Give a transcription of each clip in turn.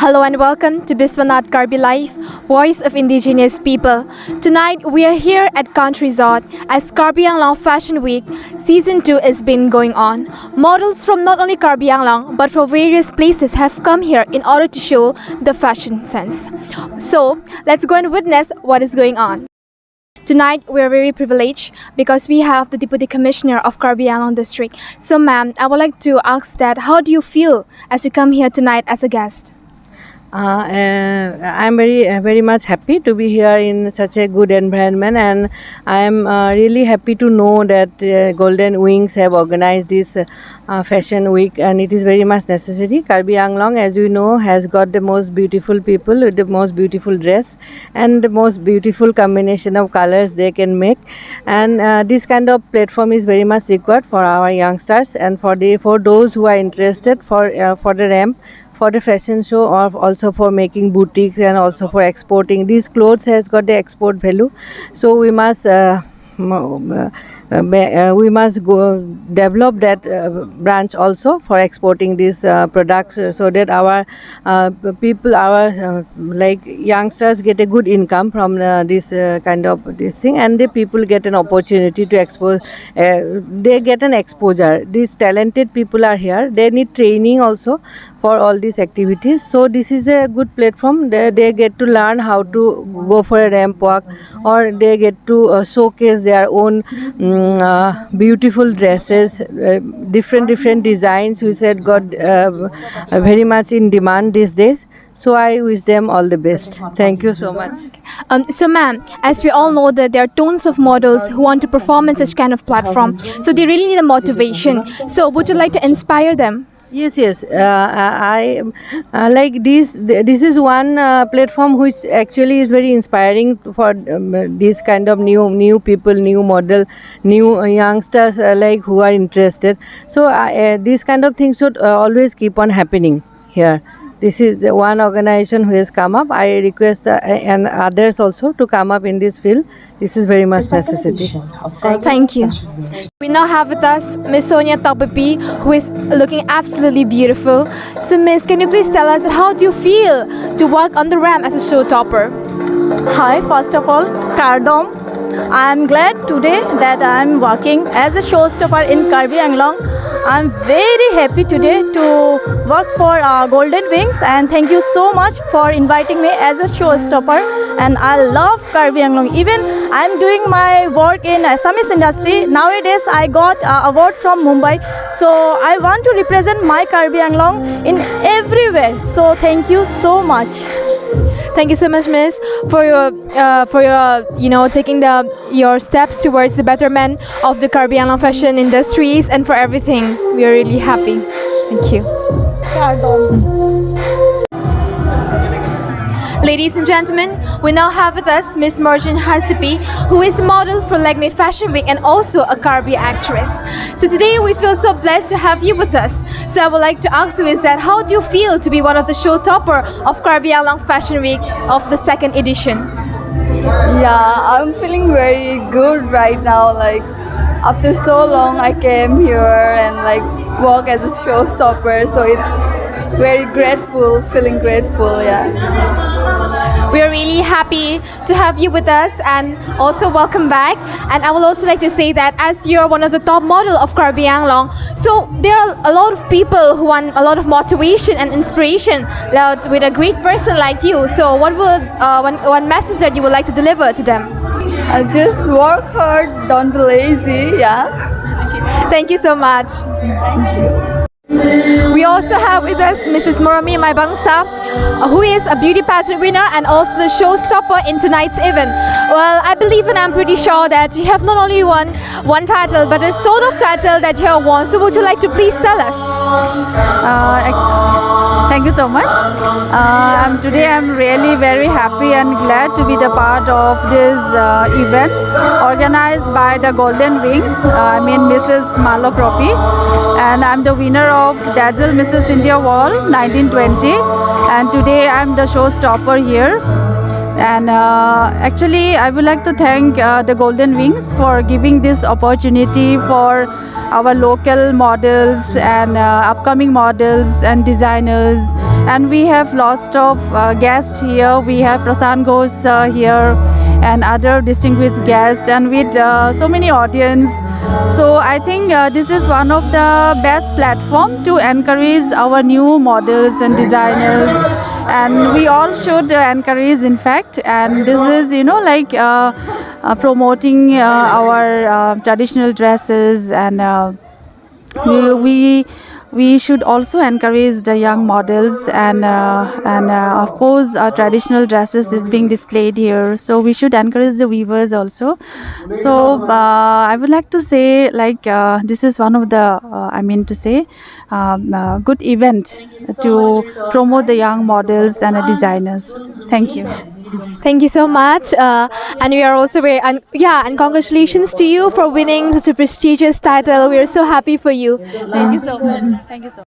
Hello and welcome to Biswanath Karbi Life, Voice of Indigenous People. Tonight we are here at Country Resort as Karbi Anglong Fashion Week Season 2 has been going on. Models from not only Karbi Anglong but from various places have come here in order to show the fashion sense. So let's go and witness what is going on. Tonight we are very privileged because we have the Deputy Commissioner of Karbi Anglong District. So ma'am, I would like to ask that how do you feel as you come here tonight as a guest? I'm very much happy to be here in such a good environment, and I am really happy to know that Golden Wings have organized this fashion week, and it is very much necessary. Karbi Anglong, as you know, has got the most beautiful people with the most beautiful dress and the most beautiful combination of colors they can make, and this kind of platform is very much required for our youngsters and for those who are interested for the ramp, for the fashion show, or also for making boutiques and also for exporting. These clothes has got the export value, so we must go develop that branch also for exporting these products, so that our people, our like youngsters get a good income from this kind of this thing, and the people get an opportunity to expose. They get an exposure. These talented people are here. They need training also for all these activities, so this is a good platform. They get to learn how to go for a ramp walk, or they get to showcase their own beautiful dresses, different designs which had got very much in demand these days. So I wish them all the best. Thank you so much. So ma'am, as we all know that there are tons of models who want to perform in such kind of platform, so they really need a motivation. So would you like to inspire them? Yes. I like this. This is one platform which actually is very inspiring for this kind of new people, new model, new youngsters like who are interested. So this kind of things should always keep on happening here. This is the one organization who has come up. I request and others also to come up in this field. This is very much necessary. Thank you. We now have with us Miss Sonia Tapapi, who is looking absolutely beautiful. So Miss, can you please tell us how do you feel to walk on the ramp as a show topper? Hi, first of all, Kardom. I am glad today that I am working as a showstopper in Karbi Anglong. I am very happy today to work for Golden Wings, and thank you so much for inviting me as a showstopper. And I love Karbi Anglong. Even I am doing my work in Assamese industry. Nowadays I got award from Mumbai, so I want to represent my Karbi Anglong in everywhere. So thank you so much. Thank you so much, Miss, for your taking your steps towards the betterment of the Karbi Anglong fashion industries, and for everything. We are really happy. Thank you. Ladies and gentlemen, we now have with us Miss Marjan Hasipi, who is a model for Legme Fashion Week and also a Karbi actress. So today we feel so blessed to have you with us. So I would like to ask you is that how do you feel to be one of the show topper of Karbi Anglong Fashion Week of the second edition? Yeah, I'm feeling very good right now. Like after so long I came here and like work as a showstopper, so it's very grateful, feeling grateful, yeah. We are really happy to have you with us, and also welcome back. And I would also like to say that as you're one of the top model of Karbi Anglong, so there are a lot of people who want a lot of motivation and inspiration with a great person like you. So what would one message that you would like to deliver to them? Just work hard, don't be lazy, yeah. Thank you so much. Thank you. We also have with us Mrs. Moromi Maibangsa, who is a beauty pageant winner and also the showstopper in tonight's event. Well, I believe and I'm pretty sure that you have not only won one title, but a sort of title that you have won. So would you like to please tell us? Thank you so much. Today I'm really very happy and glad to be the part of this event organized by the Golden Wings. Mrs. Malokropi, and I'm the winner of Dazzle Mrs. India World 1920, and today I'm the showstopper here. And actually I would like to thank the Golden Wings for giving this opportunity for our local models and upcoming models and designers and we have lots of guests here. We have Prasan Ghosh here and other distinguished guests, and with so many audience. So I think this is one of the best platform to encourage our new models and designers, and we all should encourage, in fact. And this is, like promoting our traditional dresses, and we should also encourage the young models, and of course traditional dresses is being displayed here, so we should encourage the weavers also. So I would like to say, like, this is one of the good event to promote the young models and designers. Thank you. Thank you so much, and we are also very and congratulations to you for winning such a prestigious title. We are so happy for you. Thank you so much. Thank you so much.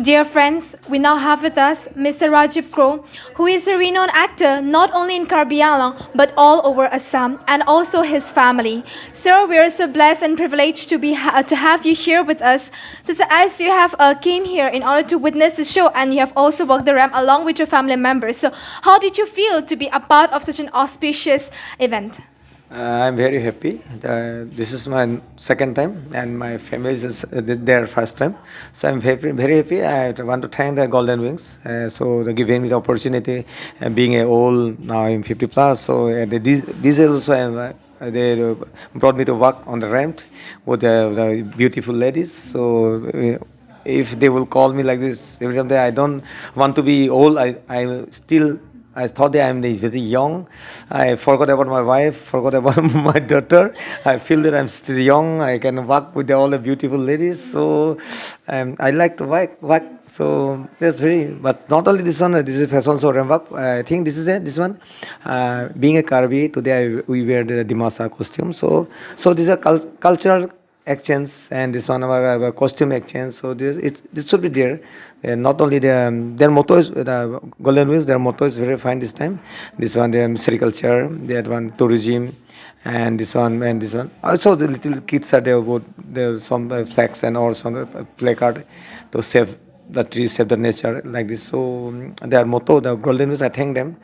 Dear friends, we now have with us Mr. Rajiv Kro, who is a renowned actor not only in Karbi Anglong but all over Assam, and also his family. Sir, we are so blessed and privileged to to have you here with us. So, sir, as you have came here in order to witness the show, and you have also walked the ramp along with your family members. So, how did you feel to be a part of such an auspicious event? I'm very happy. This is my second time, and my family is their first time. So I'm very happy. I want to thank the Golden Wings. So they giving me the opportunity, being a old now I'm 50 plus. So these also they brought me to work on the ramp with the beautiful ladies. So if they will call me like this every time, I don't want to be old. I thought that I'm very young. I forgot about my wife, forgot about my daughter. I feel that I'm still young. I can work with all the beautiful ladies. So I like to work. So that's but not only this one, this is fashion show work. I think this is it, this one. Being a Karbi, today we wear the Dimasa costume. So this is a cultural exchange, and this one our costume exchange. So this should be there. Not only their motto is Golden Wings. Their motto is very fine this time. This one the sericulture, that one tourism, and this one and this one. Also the little kids are there about some flags and or some placard to save the trees, save the nature like this. So their motto, the Golden Wings, I thank them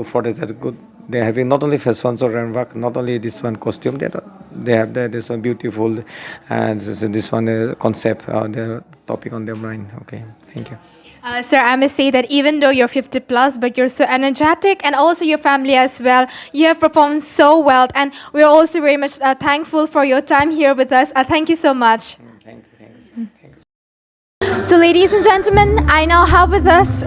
for that good. They are having not only fashion or work, not only this one costume. They have this one beautiful, and this one concept, the topic on their mind. Okay, thank you. Sir, I must say that even though you're 50 plus, but you're so energetic, and also your family as well, you have performed so well, and we're also very much thankful for your time here with us. Thank you so much. Thank you. So, ladies and gentlemen, I now have with us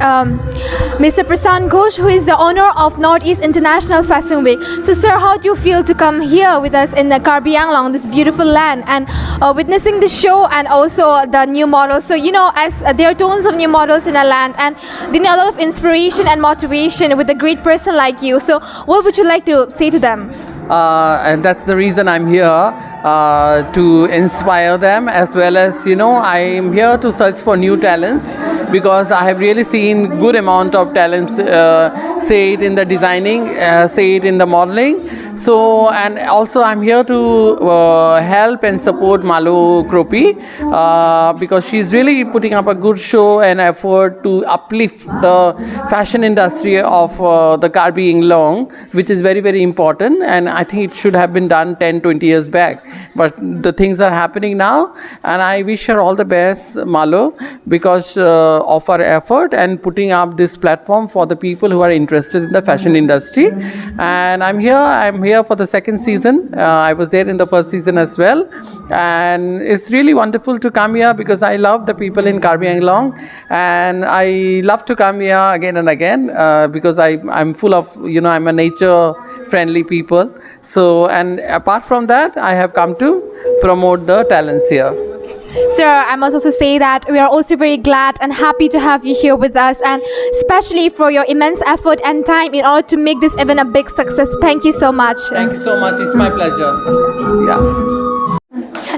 Mr. Prasan Ghosh, who is the owner of Northeast International Fashion Week. So, sir, how do you feel to come here with us in the Karbi Anglong, this beautiful land, and witnessing the show and also the new models? So, as there are tons of new models in our land, and they need a lot of inspiration and motivation with a great person like you. So, what would you like to say to them? And that's the reason I'm here, to inspire them, as well as I'm here to search for new talents, because I have really seen good amount of talents, say it in the designing, say it in the modeling. So, and also I'm here to help and support Malu Kropi, because she's really putting up a good show and effort to uplift the fashion industry of the Karbi Anglong, which is very, very important, and I think it should have been done 10-20 years back, but the things are happening now, and I wish her all the best, Malu, because of her effort and putting up this platform for the people who are interested in the fashion industry. And I'm here for the second season. I was there in the first season as well, and it's really wonderful to come here because I love the people in Karbi Anglong, and I love to come here again and again, because I'm full of, I'm a nature friendly people. So, and apart from that, I have come to promote the talents here. Sir, I must also say that we are also very glad and happy to have you here with us, and especially for your immense effort and time in order to make this event a big success. Thank you so much. Thank you so much. It's my pleasure. Yeah.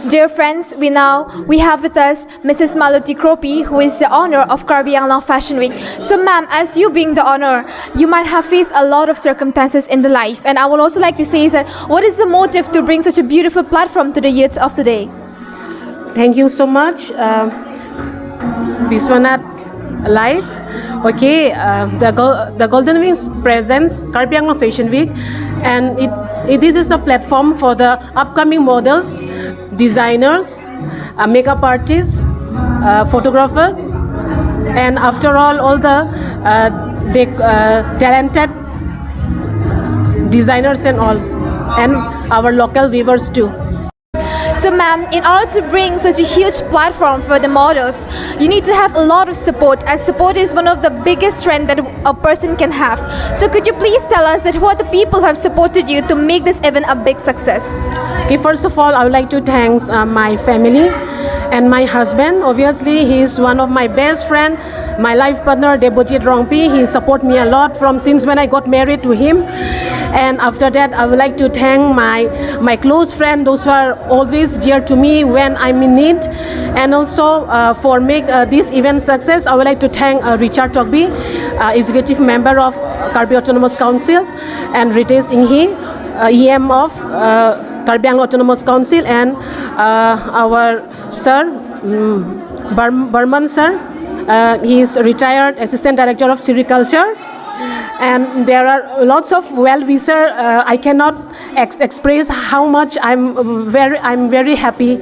Dear friends, we have with us Mrs. Malati Kropi, who is the owner of Karbi Anglong Fashion Week. So, ma'am, as you being the owner, you might have faced a lot of circumstances in the life, and I would also like to say that what is the motive to bring such a beautiful platform to the youths of today? Thank you so much, Biswanath Life. Okay, the Golden Wings presents Karbi Anglong Fashion Week, and this is a platform for the upcoming models, designers, makeup artists, photographers, and after all the talented designers and all, and our local weavers too. So ma'am, in order to bring such a huge platform for the models, you need to have a lot of support, as support is one of the biggest strength that a person can have. So could you please tell us that what the people have supported you to make this event a big success? Okay, first of all, I would like to thank my family and my husband. Obviously, he is one of my best friend, my life partner, Debojit Rongpi. He support me a lot from since when I got married to him. And after that, I would like to thank my close friend, those who are always dear to me when I'm in need. And also for make this event success, I would like to thank Richard Togby, executive member of Karbi Autonomous Council, and Ritesh Inghi, EM of Karbi Anglong Autonomous Council, and our sir, Burman sir. He is a retired assistant director of sericulture. And there are lots of well-wishers. I cannot express how much I'm very happy.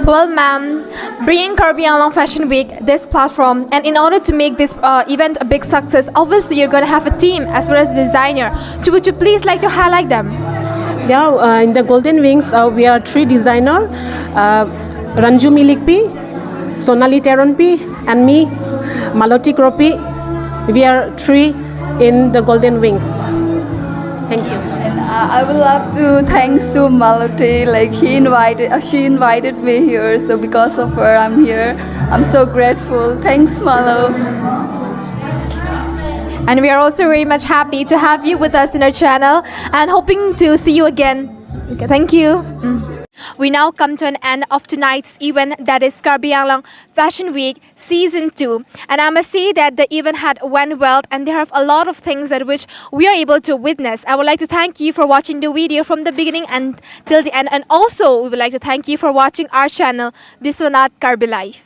Well, ma'am, bringing Karbi Anglong Fashion Week, this platform, and in order to make this event a big success, obviously you're going to have a team as well as a designer. So would you please like to highlight them? Yeah, in the Golden Wings, we are 3 designers, Ranju Milikpi, Sonali Teronpi, and me, Maloti Kropi. We are 3 in the Golden Wings. Thank you. And I would love to thanks to Maloti. Like she invited me here. So because of her, I'm here. I'm so grateful. Thanks, Malo. And we are also very much happy to have you with us in our channel and hoping to see you again. Okay, thank you. We now come to an end of tonight's event, that is Karbi Anglong Fashion Week Season 2. And I must say that the event had went well, and there are a lot of things that which we are able to witness. I would like to thank you for watching the video from the beginning and till the end. And also, we would like to thank you for watching our channel, Biswanath Karbi Life.